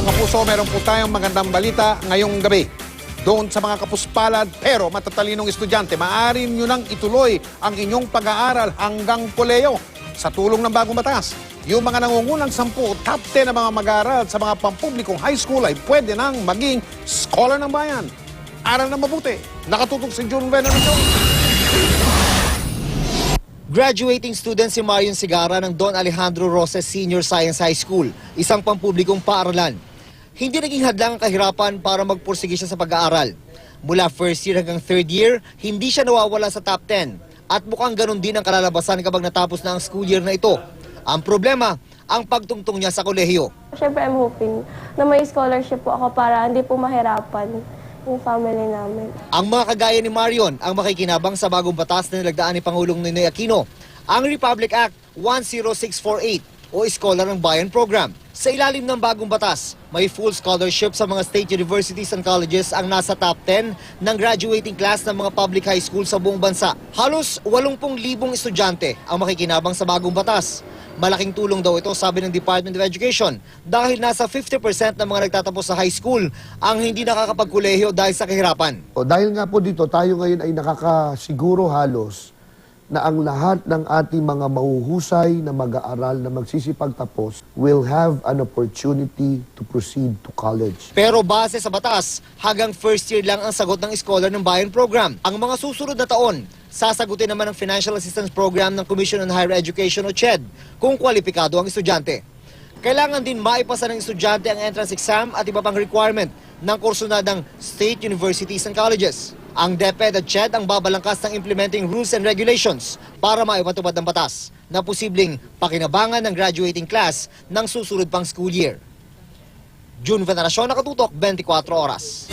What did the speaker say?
Mga kapuso, meron po tayong magandang balita ngayong gabi. Doon sa mga kapuspalad pero matatalinong estudyante, maaari nyo nang ituloy ang inyong pag-aaral hanggang koleyo sa tulong ng bagong batas. Yung mga nangungunang 10 top 10 na mga mag-aaral sa mga pampublikong high school ay pwede nang maging scholar ng bayan. Aral na mabuti. Nakatutok si June Veneracio. Graduating student si Marion Sigara ng Don Alejandro Roses Senior Science High School, isang pampublikong paaralan. Hindi naging hadlang ang kahirapan para magpursige siya sa pag-aaral. Mula first year hanggang third year, hindi siya nawawala sa top 10. At mukhang ganun din ang kalalabasan kapag natapos na ang school year na ito. Ang problema, ang pagtungtong niya sa kolehiyo. Siyempre, I'm hoping na may scholarship po ako para hindi po mahirapan yung family namin. Ang mga kagaya ni Marion ang makikinabang sa bagong batas na nilagdaan ni Pangulong Ninoy Aquino, ang Republic Act 10648 o Scholar ng Bayan Program. Sa ilalim ng bagong batas, may full scholarship sa mga state universities and colleges ang nasa top 10 ng graduating class ng mga public high school sa buong bansa. Halos 80,000 estudyante ang makikinabang sa bagong batas. Malaking tulong daw ito, sabi ng Department of Education, dahil nasa 50% ng mga nagtatapos sa high school ang hindi nakakapagkolehiyo dahil sa kahirapan. Dahil nga po dito, tayo ngayon ay nakakasiguro halos na ang lahat ng ating mga mahuhusay na mag-aaral na magsisipagtapos will have an opportunity to proceed to college. Pero base sa batas, hanggang first year lang ang sagot ng Scholar ng Bayan Program. Ang mga susunod na taon, sasagutin naman ng Financial Assistance Program ng Commission on Higher Education o CHED kung kwalipikado ang estudyante. Kailangan din maipasa ng estudyante ang entrance exam at iba pang requirement ng kursunadang state universities and colleges. Ang DepEd at CHED ang babalangkas ng implementing rules and regulations para maipatupad ang batas na posibleng pakinabangan ng graduating class ng susunod pang school year. June Veneracio, Nakatutok, 24 Oras.